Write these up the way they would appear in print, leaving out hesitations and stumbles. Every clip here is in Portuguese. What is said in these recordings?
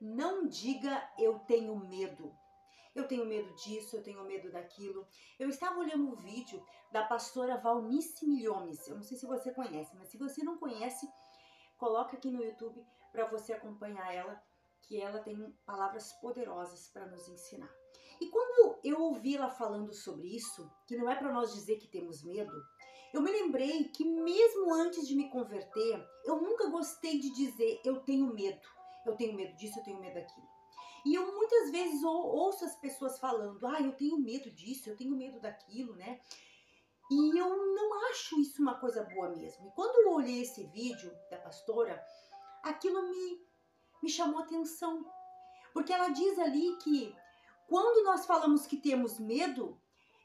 Não diga eu tenho medo. Eu tenho medo disso, eu tenho medo daquilo. Eu estava olhando um vídeo da pastora Valnice Milhomes. Eu não sei se você conhece, mas se você não conhece, coloca aqui no YouTube para você acompanhar ela, que ela tem palavras poderosas para nos ensinar. E quando eu ouvi ela falando sobre isso, que não é para nós dizer que temos medo, eu me lembrei que mesmo antes de me converter, eu nunca gostei de dizer eu tenho medo. Eu tenho medo disso, eu tenho medo daquilo. E eu muitas vezes ouço as pessoas falando, eu tenho medo disso, eu tenho medo daquilo, né? E eu não acho isso uma coisa boa mesmo. E quando eu olhei esse vídeo da pastora, aquilo me chamou atenção. Porque ela diz ali que quando nós falamos que temos medo,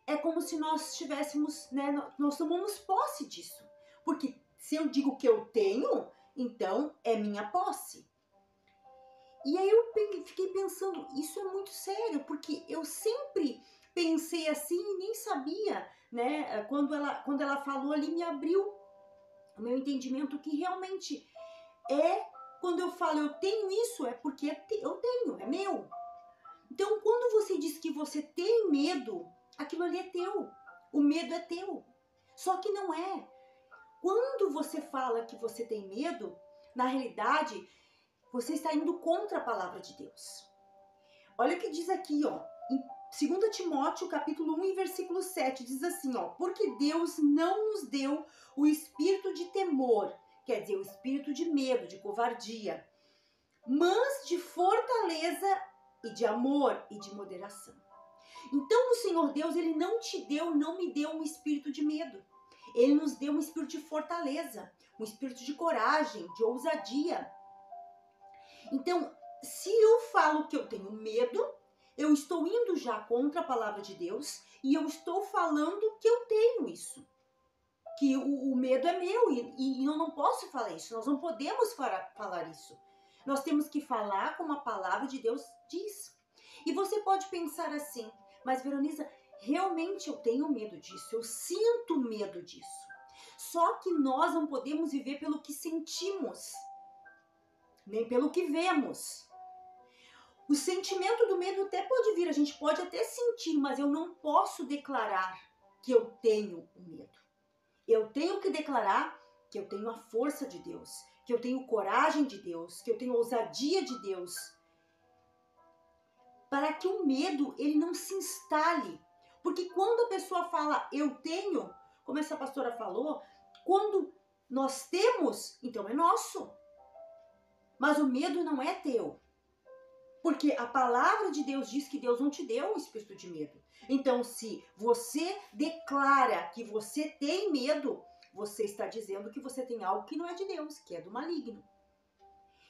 é como se nós tivéssemos, né, nós tomamos posse disso. Porque se eu digo que eu tenho, então é minha posse. E aí eu fiquei pensando, isso é muito sério, porque eu sempre pensei assim e nem sabia, né? Quando ela falou ali, me abriu o meu entendimento que realmente quando eu falo eu tenho isso, é porque eu tenho, é meu. Então, quando você diz que você tem medo, aquilo ali é teu. O medo é teu. Só que não é. Quando você fala que você tem medo, na realidade, você está indo contra a palavra de Deus. Olha o que diz aqui, ó, em 2 Timóteo, capítulo 1, versículo 7, diz assim, ó, porque Deus não nos deu o espírito de temor, quer dizer, o espírito de medo, de covardia, mas de fortaleza e de amor e de moderação. Então, o Senhor Deus, Ele não me deu um espírito de medo. Ele nos deu um espírito de fortaleza, um espírito de coragem, de ousadia. Então, se eu falo que eu tenho medo, eu estou indo já contra a palavra de Deus e eu estou falando que eu tenho isso. Que o medo é meu e eu não posso falar isso, nós não podemos falar isso. Nós temos que falar como a palavra de Deus diz. E você pode pensar assim, mas Veroniza, realmente eu tenho medo disso, eu sinto medo disso. Só que nós não podemos viver pelo que sentimos, nem pelo que vemos. O sentimento do medo até pode vir, a gente pode até sentir, mas eu não posso declarar que eu tenho o medo. Eu tenho que declarar que eu tenho a força de Deus, que eu tenho coragem de Deus, que eu tenho ousadia de Deus. Para que o medo, ele não se instale. Porque quando a pessoa fala, eu tenho, como essa pastora falou, quando nós temos, então é nosso. Mas o medo não é teu. Porque a palavra de Deus diz que Deus não te deu um espírito de medo. Então, se você declara que você tem medo, você está dizendo que você tem algo que não é de Deus, que é do maligno.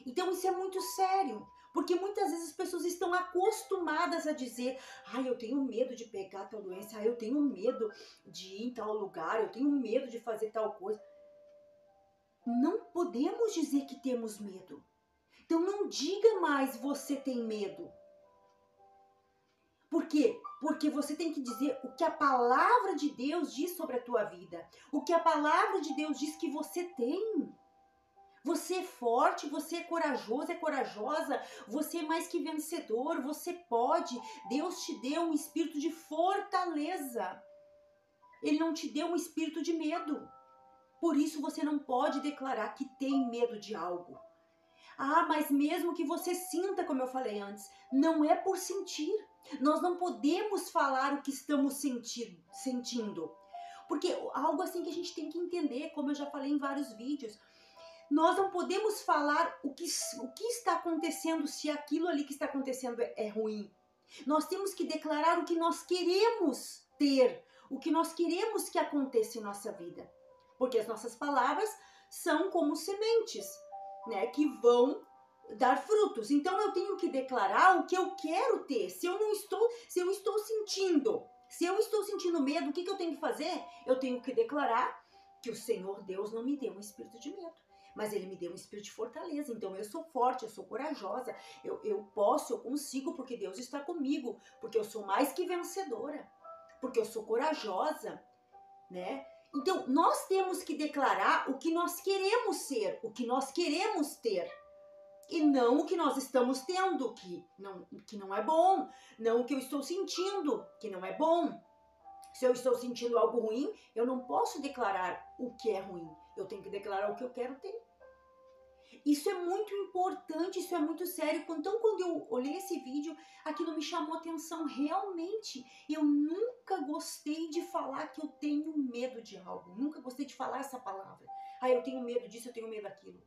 Então, isso é muito sério. Porque muitas vezes as pessoas estão acostumadas a dizer, eu tenho medo de pegar tal doença, eu tenho medo de ir em tal lugar, eu tenho medo de fazer tal coisa. Não podemos dizer que temos medo. Então não diga mais você tem medo. Por quê? Porque você tem que dizer o que a palavra de Deus diz sobre a tua vida. O que a palavra de Deus diz que você tem. Você é forte, você é corajoso, é corajosa, você é mais que vencedor, você pode. Deus te deu um espírito de fortaleza. Ele não te deu um espírito de medo. Por isso você não pode declarar que tem medo de algo. Mas mesmo que você sinta, como eu falei antes, não é por sentir. Nós não podemos falar o que estamos sentindo. Porque algo assim que a gente tem que entender, como eu já falei em vários vídeos, nós não podemos falar o que está acontecendo se aquilo ali que está acontecendo é ruim. Nós temos que declarar o que nós queremos ter, o que nós queremos que aconteça em nossa vida. Porque as nossas palavras são como sementes, né, que vão dar frutos. Então eu tenho que declarar o que eu quero ter. Se eu estou sentindo medo, o que eu tenho que fazer? Eu tenho que declarar que o Senhor Deus não me deu um espírito de medo, mas Ele me deu um espírito de fortaleza. Então eu sou forte, eu sou corajosa, eu posso, eu consigo, porque Deus está comigo, porque eu sou mais que vencedora, porque eu sou corajosa, né? Então, nós temos que declarar o que nós queremos ser, o que nós queremos ter. e não o que nós estamos tendo, que não é bom, não o que eu estou sentindo, que não é bom. Se eu estou sentindo algo ruim, eu não posso declarar o que é ruim, eu tenho que declarar o que eu quero ter. Isso é muito importante, isso é muito sério. Então, quando eu olhei esse vídeo, aquilo me chamou atenção realmente. Eu nunca gostei de falar que eu tenho medo de algo. Nunca gostei de falar essa palavra. Ah, eu tenho medo disso, eu tenho medo daquilo.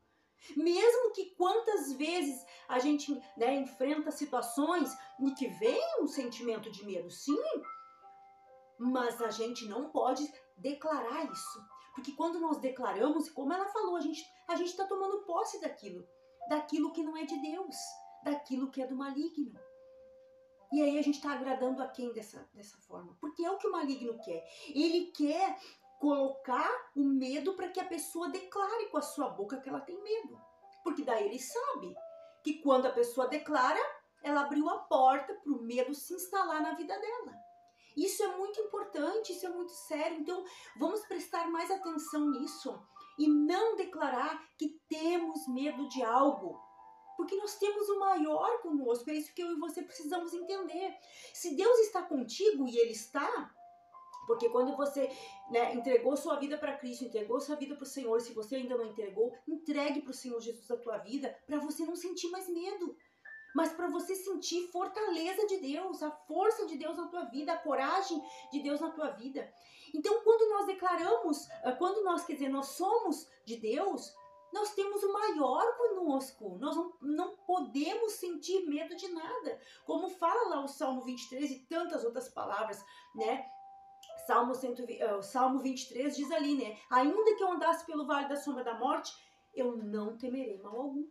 Mesmo que quantas vezes a gente, né, enfrenta situações e que vem um sentimento de medo, sim, mas a gente não pode declarar isso. Porque quando nós declaramos, como ela falou, a gente está tomando posse daquilo que não é de Deus, daquilo que é do maligno. E aí a gente está agradando a quem dessa forma? Porque é o que o maligno quer. Ele quer colocar o medo para que a pessoa declare com a sua boca que ela tem medo. Porque daí ele sabe que quando a pessoa declara, ela abriu a porta para o medo se instalar na vida dela. Isso é muito importante, isso é muito sério. Então, vamos prestar mais atenção nisso e não declarar que temos medo de algo. Porque nós temos o maior conosco, é isso que eu e você precisamos entender. Se Deus está contigo, e Ele está, porque quando você, né, entregou sua vida para Cristo, entregou sua vida para o Senhor, se você ainda não entregou, entregue para o Senhor Jesus a tua vida, para você não sentir mais medo. Mas para você sentir fortaleza de Deus, a força de Deus na tua vida, a coragem de Deus na tua vida. Então, quando nós declaramos, nós somos de Deus, nós temos o maior conosco. Nós não podemos sentir medo de nada. Como fala lá o Salmo 23 e tantas outras palavras, né? Salmo 23 diz ali, né? Ainda que eu andasse pelo vale da sombra da morte, eu não temerei mal algum.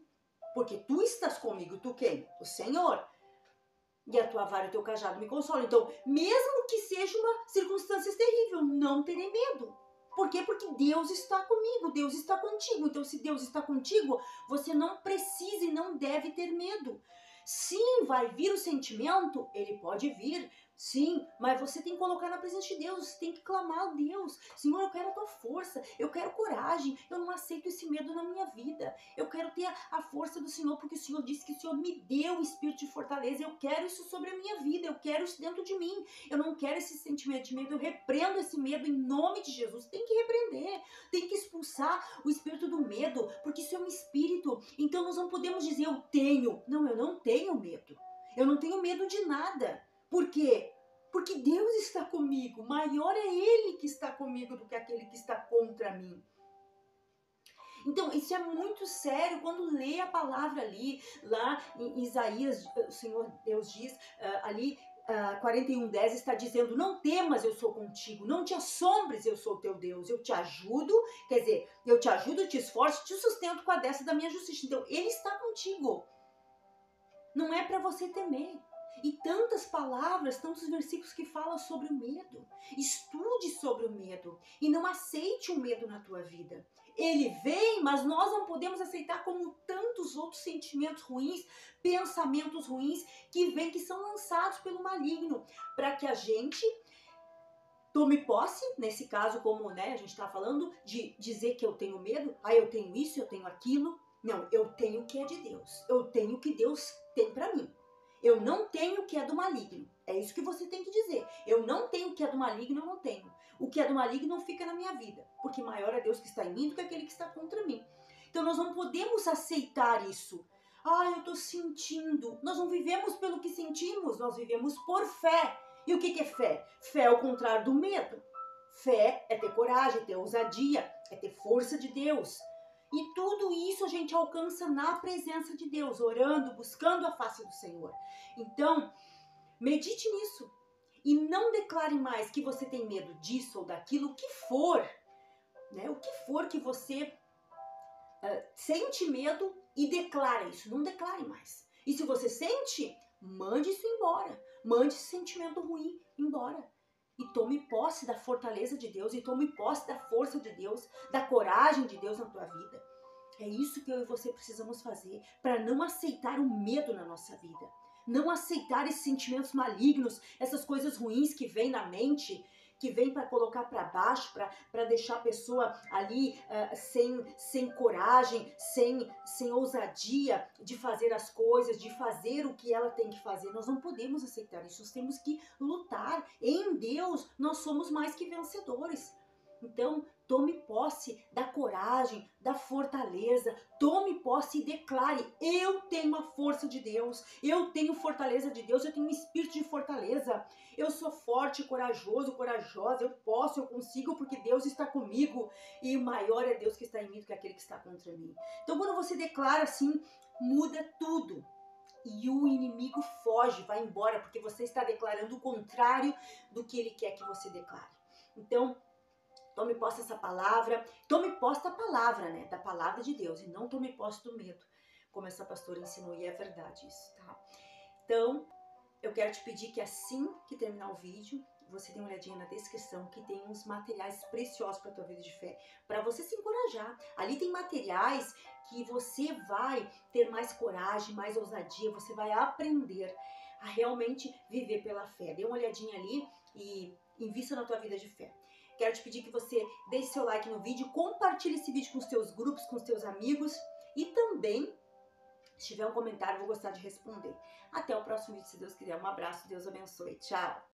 Porque tu estás comigo, tu quem? O Senhor. E a tua vara e o teu cajado me consolam. Então, mesmo que seja uma circunstância terrível, não terei medo. Por quê? Porque Deus está comigo, Deus está contigo. Então, se Deus está contigo, você não precisa e não deve ter medo. Sim, vai vir o sentimento, ele pode vir, sim, mas você tem que colocar na presença de Deus, você tem que clamar a Deus. Senhor, eu quero a tua força, eu quero coragem, eu não aceito esse medo na minha vida. Eu quero ter a força do Senhor, porque o Senhor disse que o Senhor me deu o espírito de fortaleza. Eu quero isso sobre a minha vida, eu quero isso dentro de mim. Eu não quero esse sentimento de medo, eu repreendo esse medo em nome de Jesus. Tem que repreender, tem que expulsar o espírito do medo, porque isso é um espírito. Então nós não podemos dizer eu tenho. Não, eu não tenho medo. Eu não tenho medo de nada. Por quê? Porque Deus está comigo. Maior é Ele que está comigo do que aquele que está contra mim. Então, isso é muito sério quando lê a palavra ali, lá em Isaías, o Senhor Deus diz, ali, 41:10 está dizendo, não temas, eu sou contigo, não te assombres, eu sou teu Deus, eu te ajudo, quer dizer, eu te ajudo, te esforço, te sustento com a destra da minha justiça. Então, Ele está contigo. Não é para você temer. E tantas palavras, tantos versículos que falam sobre o medo. Estude sobre o medo e não aceite o medo na tua vida. Ele vem, mas nós não podemos aceitar como tantos outros sentimentos ruins, pensamentos ruins que vêm, que são lançados pelo maligno, para que a gente tome posse, nesse caso, como, né, a gente está falando, de dizer que eu tenho medo, eu tenho isso, eu tenho aquilo. Não, eu tenho o que é de Deus, eu tenho o que Deus tem para mim. Eu não tenho o que é do maligno. É isso que você tem que dizer. Eu não tenho o que é do maligno, eu não tenho. O que é do maligno não fica na minha vida. Porque maior é Deus que está em mim do que aquele que está contra mim. Então nós não podemos aceitar isso. Eu estou sentindo. Nós não vivemos pelo que sentimos, nós vivemos por fé. E o que é fé? Fé é o contrário do medo. Fé é ter coragem, é ter ousadia, é ter força de Deus. E tudo isso a gente alcança na presença de Deus, orando, buscando a face do Senhor. Então, medite nisso. E não declare mais que você tem medo disso ou daquilo, o que for. Né? O que for que você sente medo e declara isso. Não declare mais. E se você sente, mande isso embora. Mande esse sentimento ruim embora. E tome posse da fortaleza de Deus, e tome posse da força de Deus, da coragem de Deus na tua vida. É isso que eu e você precisamos fazer para não aceitar o medo na nossa vida. Não aceitar esses sentimentos malignos, essas coisas ruins que vêm na mente, que vem para colocar para baixo, para deixar a pessoa ali sem coragem, sem ousadia de fazer as coisas, de fazer o que ela tem que fazer. Nós não podemos aceitar isso, nós temos que lutar. Em Deus, nós somos mais que vencedores. Então, tome posse da coragem, da fortaleza, tome posse e declare: eu tenho a força de Deus, eu tenho fortaleza de Deus, eu tenho um espírito de fortaleza, eu sou forte, corajoso, corajosa, eu posso, eu consigo, porque Deus está comigo, e o maior é Deus que está em mim do que aquele que está contra mim. Então, quando você declara assim, muda tudo. E o inimigo foge, vai embora, porque você está declarando o contrário do que ele quer que você declare. Então, tome posse dessa palavra, tome posse da palavra, né? Da palavra de Deus, e não tome posse do medo, como essa pastora ensinou, e é verdade isso, tá? Então, eu quero te pedir que assim que terminar o vídeo, você dê uma olhadinha na descrição, que tem uns materiais preciosos para a tua vida de fé, para você se encorajar. Ali tem materiais que você vai ter mais coragem, mais ousadia, você vai aprender a realmente viver pela fé. Dê uma olhadinha ali e invista na tua vida de fé. Quero te pedir que você deixe seu like no vídeo, compartilhe esse vídeo com os teus grupos, com os teus amigos e também, se tiver um comentário, eu vou gostar de responder. Até o próximo vídeo, se Deus quiser. Um abraço, Deus abençoe. Tchau!